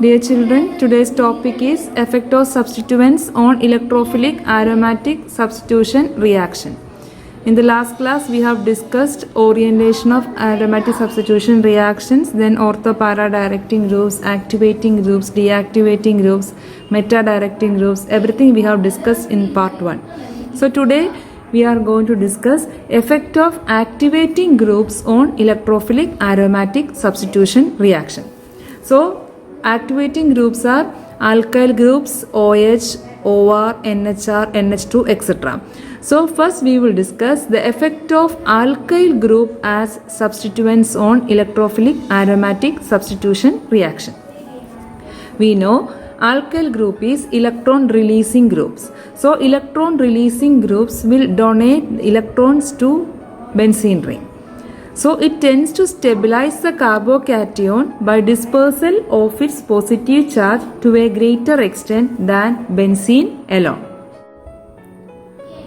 Dear children, today's topic is effect of substituents on electrophilic aromatic substitution reaction. In the last class, we have discussed orientation of aromatic substitution reactions, then ortho-para directing groups, activating groups, deactivating groups, meta-directing groups, everything we have discussed in part 1. So today, we are going to discuss effect of activating groups on electrophilic aromatic substitution reaction. So, activating groups are alkyl groups, OH, OR, NHR, NH2, etc. So first we will discuss the effect of alkyl group as substituents on electrophilic aromatic substitution reaction. We know alkyl group is electron releasing groups. So electron releasing groups will donate electrons to benzene ring. So it tends to stabilize the carbocation by dispersal of its positive charge to a greater extent than benzene alone.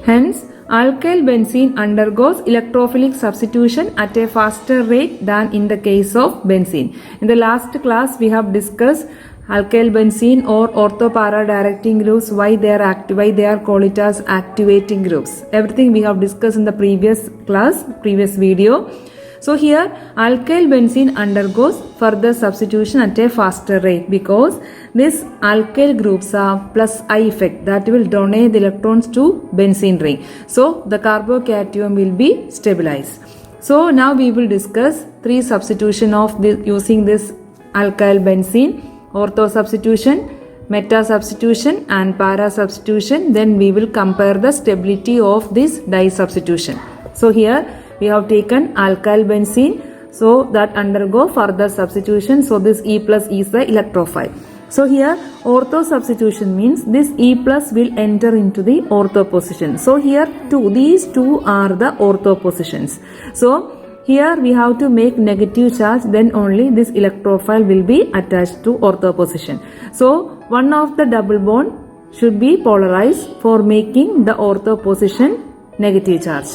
Hence, alkyl benzene undergoes electrophilic substitution at a faster rate than in the case of benzene. In the last class, we have discussed alkyl benzene or ortho-para directing groups, why they are called it as activating groups. Everything we have discussed in the previous class, previous video. So here alkyl benzene undergoes further substitution at a faster rate because these alkyl groups are plus I effect that will donate the electrons to benzene ring. So the carbocation will be stabilized. So now we will discuss three substitution of using this alkyl benzene: ortho substitution, meta substitution and para substitution. Then we will compare the stability of this di substitution. So here we have taken alkyl benzene, so that undergo further substitution. So this E plus is the electrophile. So here ortho substitution means this E plus will enter into the ortho position. So here these two are the ortho positions. So here we have to make negative charge, then only this electrophile will be attached to ortho position. So one of the double bond should be polarized for making the ortho position negative charge.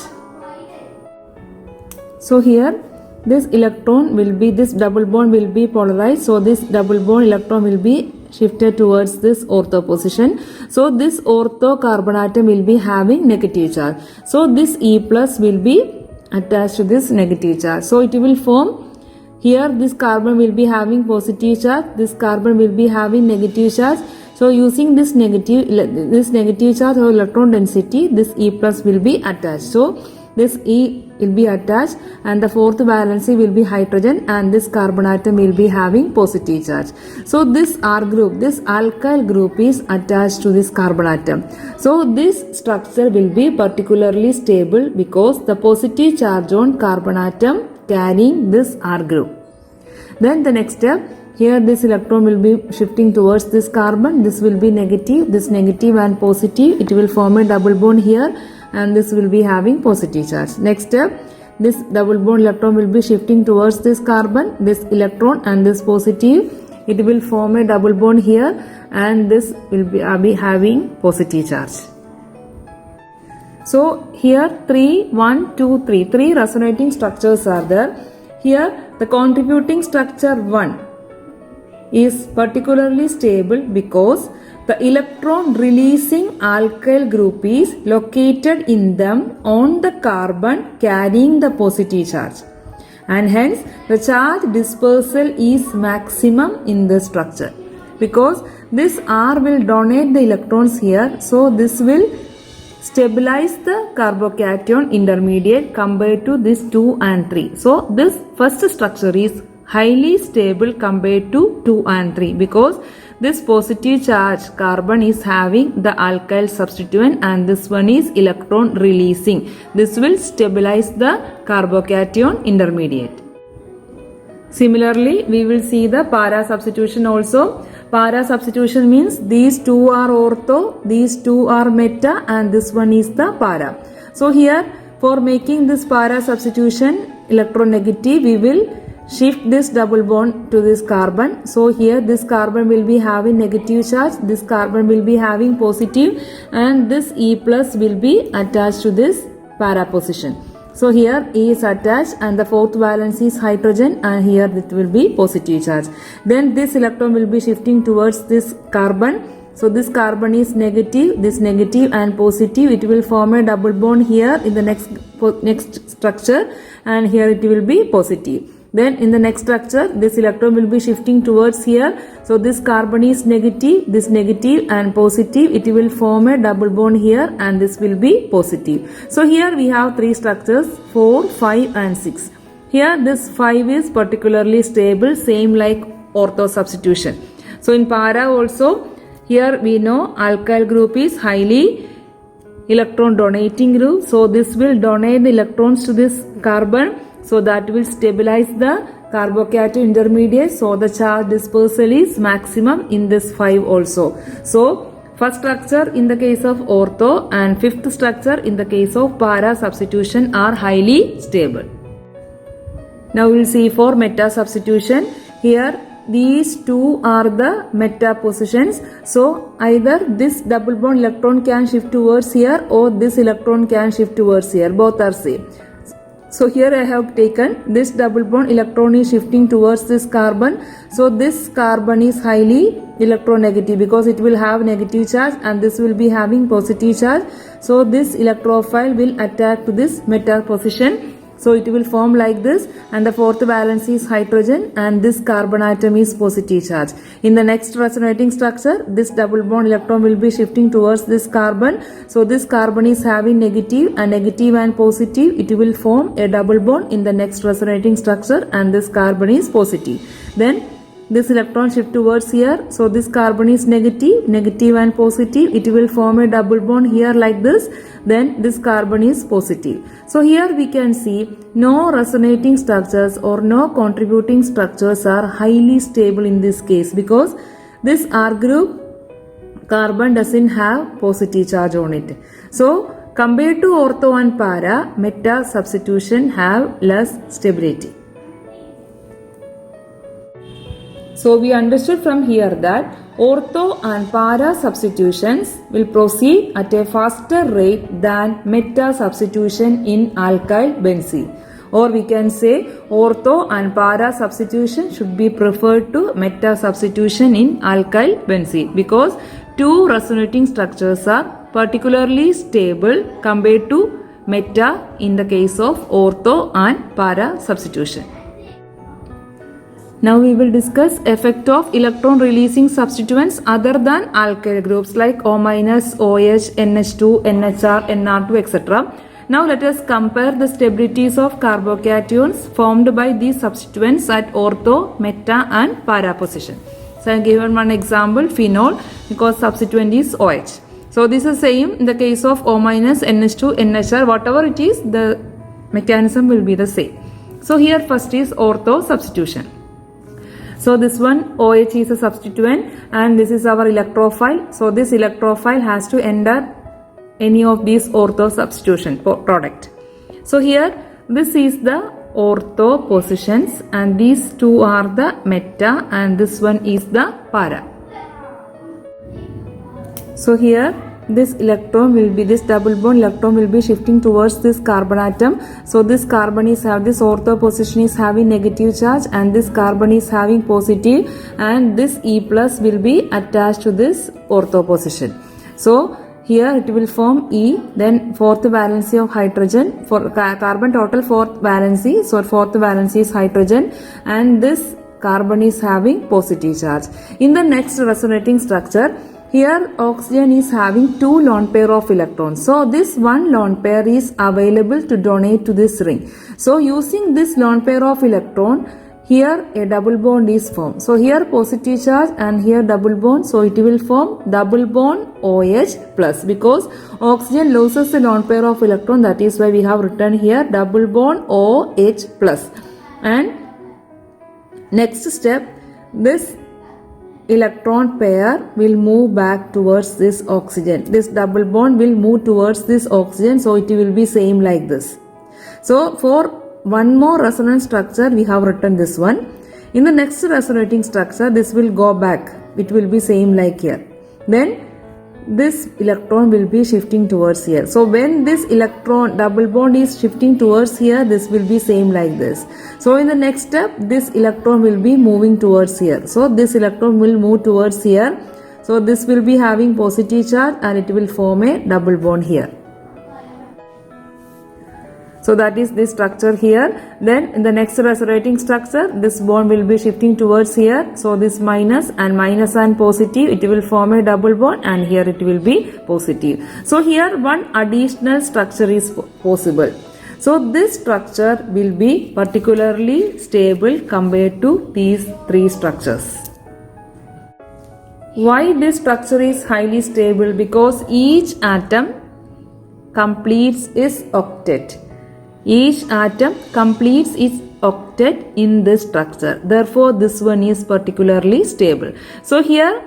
So here this electron will be, this double bond will be polarized. So this double bond electron will be shifted towards this ortho position. So this ortho carbon atom will be having negative charge. So this E plus will be attached to this negative charge. So it will form, here this carbon will be having positive charge, this carbon will be having negative charge. So using this negative charge or electron density, this E plus will be attached. So this E will be attached and the fourth valency will be hydrogen and this carbon atom will be having positive charge. So this R group, this alkyl group is attached to this carbon atom. So this structure will be particularly stable because the positive charge on carbon atom carrying this R group. Then the next step, here this electron will be shifting towards this carbon. This will be negative, this negative and positive. It will form a double bond here and this will be having positive charge. Next step, this double bond electron will be shifting towards this carbon, this electron and this positive. It will form a double bond here and this will be having positive charge. So here 3 resonating structures are there. Here the contributing structure 1 is particularly stable because the electron releasing alkyl group is located in them on the carbon carrying the positive charge, and hence the charge dispersal is maximum in the structure because this R will donate the electrons here. So this will stabilize the carbocation intermediate compared to this 2 and 3. So this first structure is highly stable compared to 2 and 3 because this positive charge carbon is having the alkyl substituent and this one is electron releasing. This will stabilize the carbocation intermediate. Similarly, we will see the para substitution also. Para substitution means these two are ortho, these two are meta and this one is the para. So here for making this para substitution electronegative, we will shift this double bond to this carbon. So here this carbon will be having negative charge, this carbon will be having positive and this E plus will be attached to this para position. So here E is attached and the fourth valence is hydrogen, and here it will be positive charge. Then this electron will be shifting towards this carbon. So this carbon is negative, this negative and positive. It will form a double bond here in the next structure, and here it will be positive. Then in the next structure, this electron will be shifting towards here. So this carbon is negative, this negative and positive. It will form a double bond here, and this will be positive. So here we have three structures, 4, 5 and 6. Here this 5 is particularly stable, same like ortho substitution. So in para also, here we know alkyl group is highly electron donating group. So this will donate the electrons to this carbon. So that will stabilize the carbocation intermediate. So the charge dispersal is maximum in this 5 also. So first structure in the case of ortho and fifth structure in the case of para substitution are highly stable. Now we will see for meta substitution. Here these two are the meta positions. So either this double bond electron can shift towards here, or this electron can shift towards here. Both are same. So here I have taken this double bond electron is shifting towards this carbon. So this carbon is highly electronegative because it will have negative charge, and this will be having positive charge. So this electrophile will attack to this meta position. So it will form like this, and the fourth valence is hydrogen, and this carbon atom is positive charge. In the next resonating structure, this double bond electron will be shifting towards this carbon. So this carbon is having negative and positive. It will form a double bond in the next resonating structure, and this carbon is positive. Then this electron shift towards here. So this carbon is negative and positive. It will form a double bond here like this. Then this carbon is positive. So here we can see no resonating structures or no contributing structures are highly stable in this case, because this R group carbon doesn't have positive charge on it. So compared to ortho and para, meta substitution have less stability. So we understood from here that ortho and para substitutions will proceed at a faster rate than meta substitution in alkyl benzene. Or we can say ortho and para substitution should be preferred to meta substitution in alkyl benzene, because two resonating structures are particularly stable compared to meta in the case of ortho and para substitution. Now we will discuss effect of electron releasing substituents other than alkyl groups like O-, OH, NH2, NHR, NR2, etc. Now let us compare the stabilities of carbocations formed by these substituents at ortho, meta and para position. So I have given one example, phenol, because substituent is OH. So this is same in the case of O-, NH2, NHR, whatever it is, the mechanism will be the same. So here first is ortho substitution. So this one OH is a substituent, and this is our electrophile. So this electrophile has to enter any of these ortho substitution product. So here this is the ortho positions, and these two are the meta, and this one is the para. So here this electron will be, this double bond electron will be shifting towards this carbon atom. So this carbon is have this ortho position is having negative charge, and this carbon is having positive, and this E plus will be attached to this ortho position. So here it will form E, then fourth valency of hydrogen, for carbon total fourth valency, so fourth valency is hydrogen, and this carbon is having positive charge. In the next resonating structure, here oxygen is having two lone pair of electrons. So this one lone pair is available to donate to this ring. So using this lone pair of electron, here a double bond is formed. So here positive charge and here double bond. So it will form double bond OH plus, because oxygen loses the lone pair of electron. That is why we have written here double bond OH plus. And next step, this electron pair will move back towards this oxygen. This double bond will move towards this oxygen, so it will be same like this. So for one more resonance structure, we have written this one. In the next resonating structure, this will go back. It will be same like here. Then this electron will be shifting towards here. So when this electron double bond is shifting towards here, this will be same like this. So in the next step, this electron will be moving towards here. So this electron will move towards here. So this will be having positive charge and it will form a double bond here. So that is this structure here. Then in the next resonating structure, this bond will be shifting towards here. So this minus and positive, it will form a double bond, and here it will be positive. So here one additional structure is possible. So this structure will be particularly stable compared to these three structures. Why this structure is highly stable? Because each atom completes its octet. Each atom completes its octet in this structure. Therefore, this one is particularly stable. So here,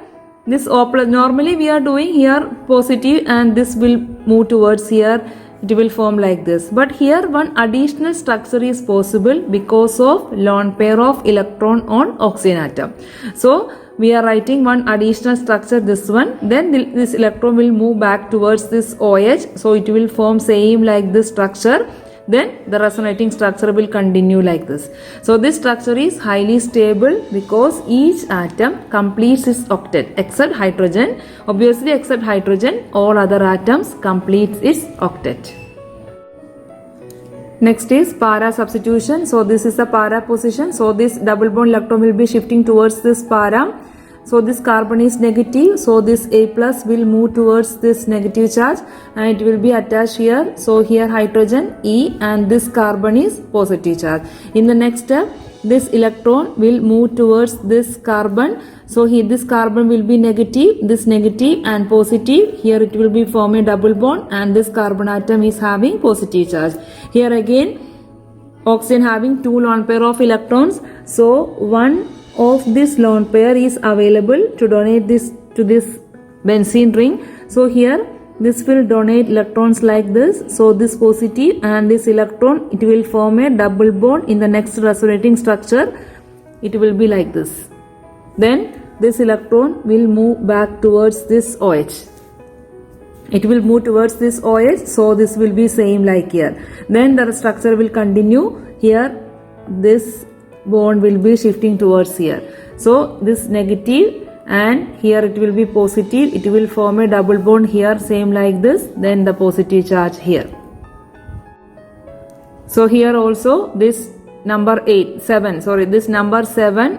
this normally we are doing here positive and this will move towards here. It will form like this. But here one additional structure is possible because of lone pair of electron on oxygen atom. So we are writing one additional structure, this one. Then this electron will move back towards this OH. So it will form same like this structure. Then the resonating structure will continue like this. So this structure is highly stable because each atom completes its octet except hydrogen. Obviously except hydrogen, all other atoms completes its octet. Next is para substitution. So this is the para position. So this double bond electron will be shifting towards this para. So this carbon is negative. So this A plus will move towards this negative charge and it will be attached here. So here hydrogen E and this carbon is positive charge. In the next step, this electron will move towards this carbon. So here this carbon will be negative, this negative and positive. Here it will be forming a double bond and this carbon atom is having positive charge. Here again oxygen having two lone pair of electrons. So one of this lone pair is available to donate this to this benzene ring. So here this will donate electrons like this. So this positive and this electron, it will form a double bond in the next resonating structure. It will be like this. Then this electron will move back towards this OH. It will move towards this OH. So this will be same like here. Then the structure will continue. Here this bond will be shifting towards here. So this negative and here it will be positive. It will form a double bond here same like this. Then the positive charge here. So here also this number 7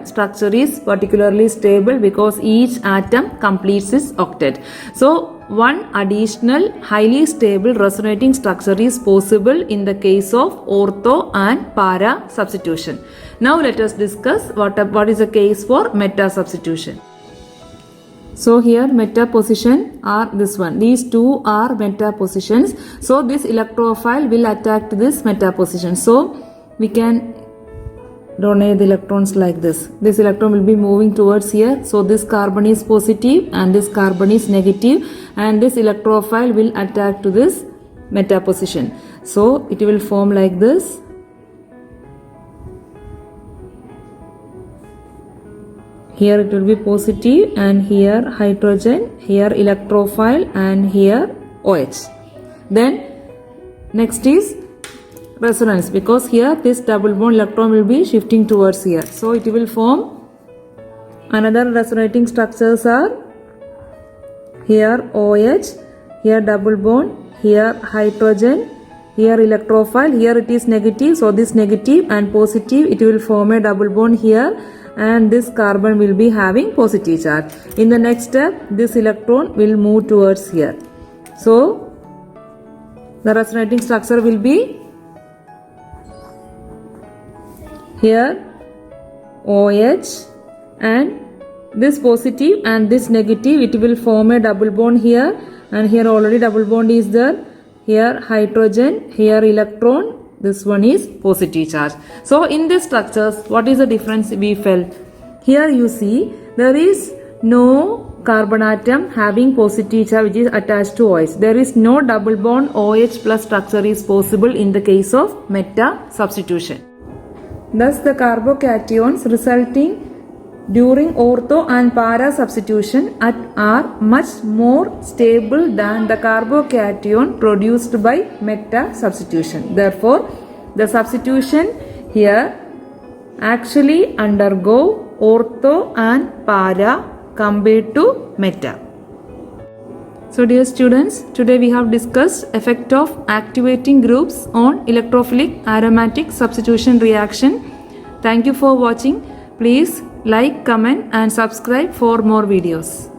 structure is particularly stable because each atom completes its octet. So one additional highly stable resonating structure is possible in the case of ortho and para substitution. Now let us discuss what is the case for meta substitution. So here meta position are this one. These two are meta positions. So this electrophile will attack to this meta position. So we can donate the electrons like this. This electron will be moving towards here. So this carbon is positive and this carbon is negative and this electrophile will attack to this meta position. So it will form like this. Here it will be positive and here hydrogen, here electrophile and here OH. Then next is resonance because here this double bond electron will be shifting towards here. So it will form another resonating structures are here OH, here double bond, here hydrogen, here electrophile, here it is negative. So this negative and positive, it will form a double bond here and this carbon will be having positive charge. In the next step, this electron will move towards here. So the resonating structure will be here OH and this positive and this negative, it will form a double bond here and here already double bond is there. Here hydrogen, here electron, this one is positive charge. So in these structures, what is the difference we felt? Here you see there is no carbon atom having positive charge which is attached to OH. There is no double bond OH plus structure is possible in the case of meta substitution. Thus the carbocations resulting during ortho and para substitution are much more stable than the carbocation produced by meta substitution. Therefore, the substitution here actually undergo ortho and para compared to meta. So dear students, today we have discussed effect of activating groups on electrophilic aromatic substitution reaction. Thank you for watching. Please like, comment and subscribe for more videos.